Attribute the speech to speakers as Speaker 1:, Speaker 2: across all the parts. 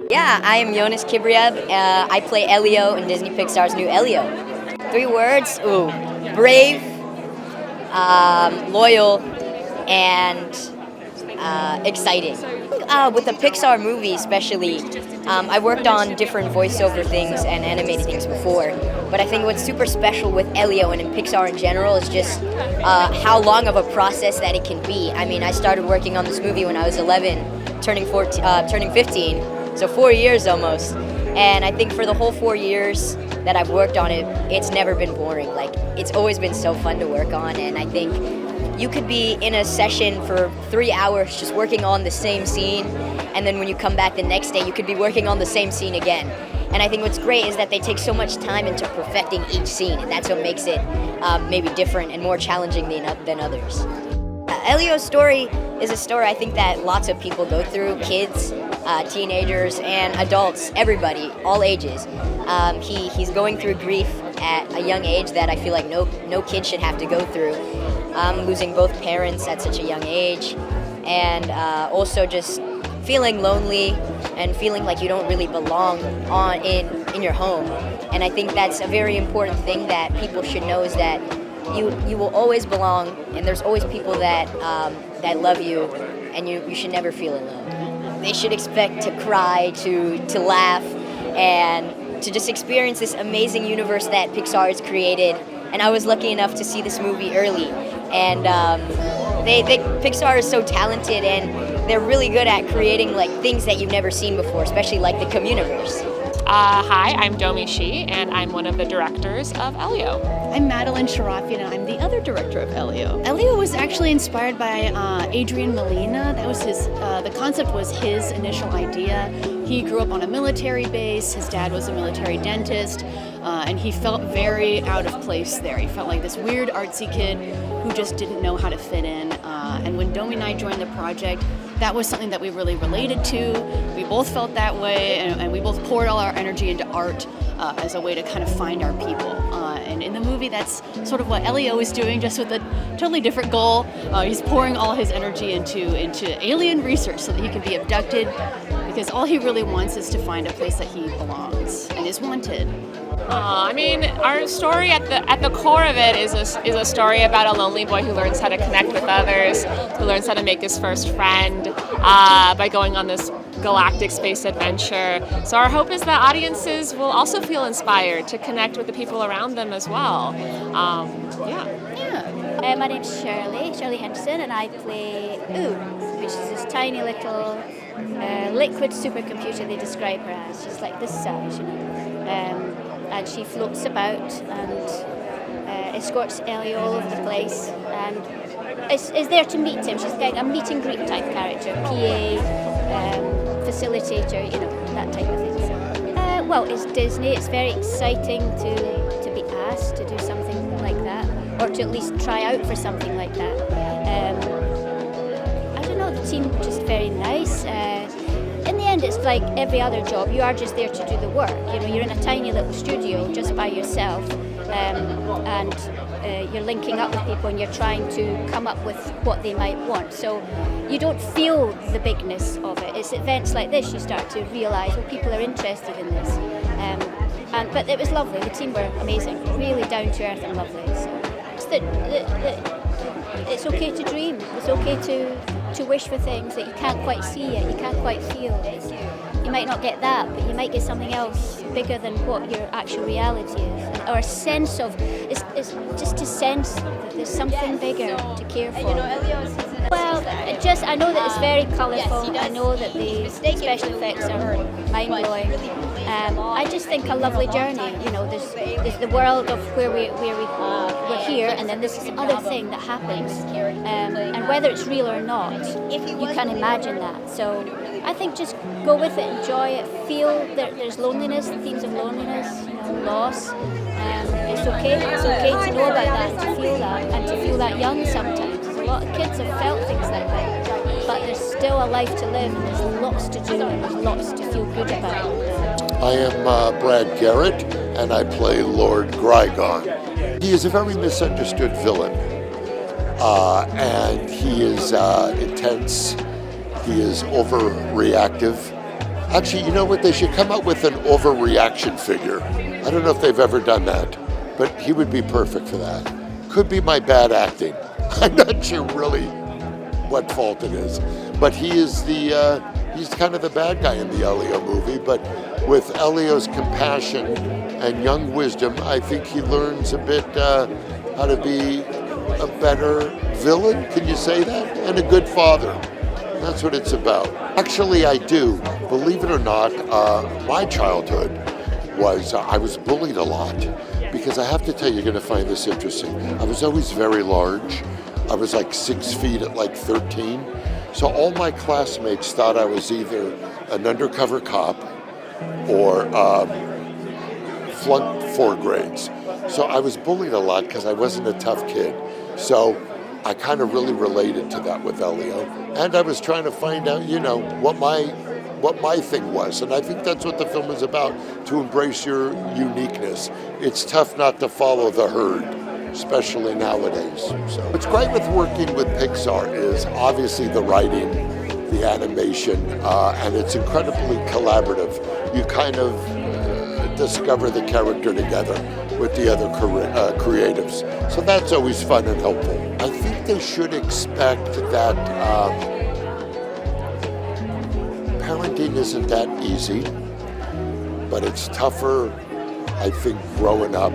Speaker 1: Yeah, I am Jonas Kibriev. I play Elio in Disney Pixar's new Elio. 3 words, brave, loyal, and exciting. With the Pixar movie especially, I worked on different voiceover things and animated things before, but I think what's super special with Elio and in Pixar in general is just how long of a process that it can be. I mean, I started working on this movie when I was 11, turning 15, so 4 years almost. And I think for the whole 4 years that I've worked on it, it's never been boring. Like, it's always been so fun to work on, and I think you could be in a session for 3 hours just working on the same scene, and then when you come back the next day, you could be working on the same scene again. And I think what's great is that they take so much time into perfecting each scene, and that's what makes it maybe different and more challenging than others. Elio's story is a story I think that lots of people go through, kids, teenagers, and adults, everybody, all ages. He's going through grief at a young age that I feel like no kid should have to go through. Losing both parents at such a young age, and also just feeling lonely and feeling like you don't really belong in your home. And I think that's a very important thing that people should know, is that you will always belong, and there's always people that love you, and you should never feel alone. They should expect to cry, to laugh, and to just experience this amazing universe that Pixar has created. And I was lucky enough to see this movie early, and Pixar is so talented, and they're really good at creating like things that you've never seen before, especially like the Communiverse.
Speaker 2: Hi, I'm Domi Shi, and I'm one of the directors of Elio.
Speaker 3: I'm Madeline Sharafian, and I'm the other director of Elio. Elio was actually inspired by Adrian Molina. That was the concept was his initial idea. He grew up on a military base. His dad was a military dentist, and he felt very out of place there. He felt like this weird artsy kid who just didn't know how to fit in. And when Domi and I joined the project, that was something that we really related to. We both felt that way, and we both poured all our energy into art as a way to kind of find our people. And in the movie, that's sort of what Elio is doing, just with a totally different goal. He's pouring all his energy into alien research so that he can be abducted, because all he really wants is to find a place that he belongs and is wanted.
Speaker 2: I mean, our story at the core of it is a story about a lonely boy who learns how to connect with others, who learns how to make his first friend by going on this galactic space adventure. So our hope is that audiences will also feel inspired to connect with the people around them as well.
Speaker 4: My name's Shirley Henderson, and I play which is this tiny little liquid supercomputer they describe her as. She's like this size, and she floats about and escorts Elio all over the place, and is there to meet him. She's like a meet and greet type character, PA, facilitator, that type of thing. So, well, it's Disney. It's very exciting to be asked to do something like that, or to at least try out for something like that. I don't know, the team just very nice. In the end, it's like every other job. You are just there to do the work. You're in a tiny little studio just by yourself, and you're linking up with people, and you're trying to come up with what they might want. So you don't feel the bigness of it. It's events like this you start to realise, well, people are interested in this. But it was lovely. The team were amazing, really down to earth and lovely. So it's okay to dream. It's okay to wish for things that you can't quite see yet, you can't quite feel. You might not get that, but you might get something else bigger than what your actual reality is. Or a sense of, it's just to sense that there's something bigger to care for.
Speaker 1: And Elio is
Speaker 4: Well, I know that it's very colourful. I know that the special effects are mind-blowing. I just think a lovely journey. You know, there's the world of where we're here, and then there's this other thing that happens. And whether it's real or not, you can imagine that. So I think just go with it, enjoy it, feel that there's loneliness, themes of loneliness, loss. It's okay to know about that and to feel that young sometimes. A lot of kids have felt things like that, but there's still a life to live and there's lots to do and there's lots to feel good about.
Speaker 5: I am Brad Garrett and I play Lord Grygon. He is a very misunderstood villain and he is intense, he is overreactive. Actually, you know what, they should come up with an overreaction figure. I don't know if they've ever done that, but he would be perfect for that. Could be my bad acting. I'm not sure really what fault it is, but he's kind of the bad guy in the Elio movie, but with Elio's compassion and young wisdom, I think he learns a bit how to be a better villain, can you say that? And a good father. That's what it's about. Actually, I do. Believe it or not, my childhood was, I was bullied a lot. Because I have to tell you, you're going to find this interesting. I was always very large. I was like 6 feet at like 13. So all my classmates thought I was either an undercover cop or flunked 4 grades. So I was bullied a lot because I wasn't a tough kid. So I kind of really related to that with Elio. And I was trying to find out, what my thing was. And I think that's what the film is about, to embrace your uniqueness. It's tough not to follow the herd, especially nowadays. So what's great with working with Pixar is obviously the writing, the animation, and it's incredibly collaborative. You kind of discover the character together with the other creatives. So that's always fun and helpful. I think they should expect that parenting isn't that easy, but it's tougher, I think, growing up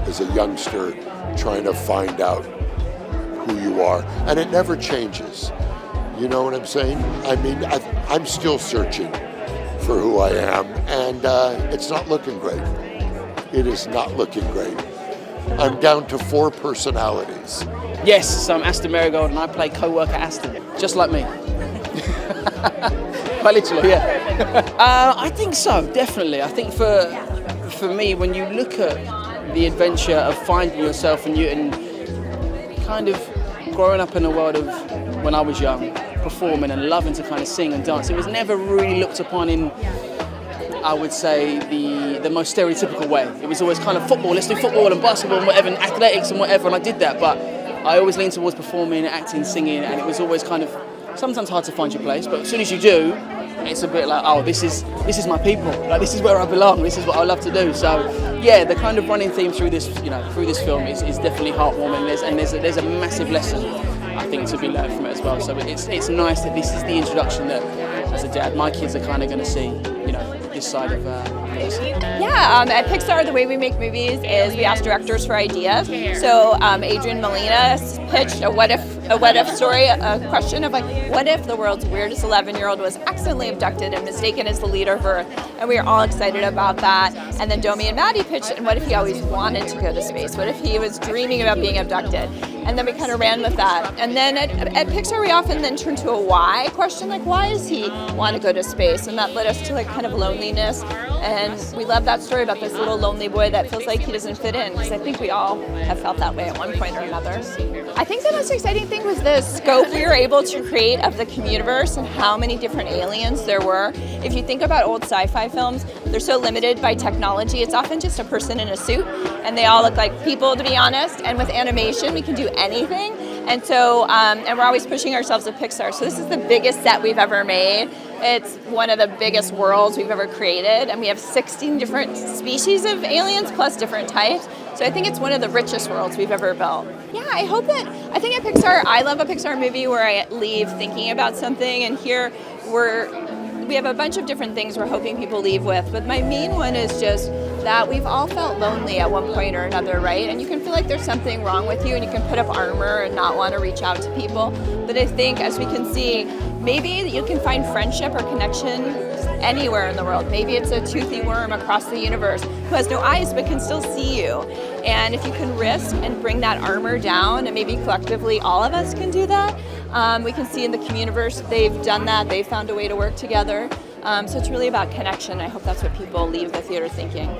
Speaker 5: as a youngster, trying to find out who you are. And it never changes. You know what I'm saying? I mean, I'm still searching for who I am, and it's not looking great. It is not looking great. I'm down to 4 personalities.
Speaker 6: Yes, so I'm Aston Marigold and I play co-worker Aston, just like me. Quite literally, yeah. I think so, definitely. I think for me, when you look at the adventure of finding yourself and kind of growing up in a world of, when I was young, performing and loving to kind of sing and dance, it was never really looked upon in, I would say, the most stereotypical way. It was always kind of football, let's do football and basketball and whatever, and athletics and whatever, and I did that, but I always leaned towards performing, acting, singing, and it was always kind of sometimes hard to find your place, but as soon as you do, it's a bit like, oh, this is my people. Like, this is where I belong. This is what I love to do. So, yeah, the kind of running theme through this, through this film is definitely heartwarming. There's a massive lesson, I think, to be learned from it as well. So it's nice that this is the introduction that, as a dad, my kids are kind of going to see, this side of this.
Speaker 7: Yeah, at Pixar, the way we make movies is we ask directors for ideas. So Adrian Molina pitched a what if story, a question of what if the world's weirdest 11-year-old was accidentally abducted and mistaken as the leader of Earth, and we were all excited about that. And then Domi and Maddie pitched, and what if he always wanted to go to space? What if he was dreaming about being abducted? And then we kind of ran with that. And then at Pixar, we often then turn to a why question, like why does he want to go to space? And that led us to kind of loneliness. And we love that story about this little lonely boy that feels like he doesn't fit in, because I think we all have felt that way at one point or another. I think the most exciting thing was the scope we were able to create of the communiverse and how many different aliens there were. If you think about old sci-fi films, they're so limited by technology. It's often just a person in a suit, and they all look like people, to be honest. And with animation, we can do anything. And so, and we're always pushing ourselves at Pixar. So this is the biggest set we've ever made. It's one of the biggest worlds we've ever created, and we have 16 different species of aliens plus different types. So I think it's one of the richest worlds we've ever built. Yeah, I think at Pixar, I love a Pixar movie where I leave thinking about something, and here we have a bunch of different things we're hoping people leave with, but my main one is just that we've all felt lonely at one point or another, right? And you can feel like there's something wrong with you and you can put up armor and not want to reach out to people. But I think, as we can see, maybe you can find friendship or connection anywhere in the world. Maybe it's a toothy worm across the universe who has no eyes but can still see you. And if you can risk and bring that armor down, and maybe collectively all of us can do that, we can see in the communiverse they've done that. They've found a way to work together. So it's really about connection. I hope that's what people leave the theater thinking.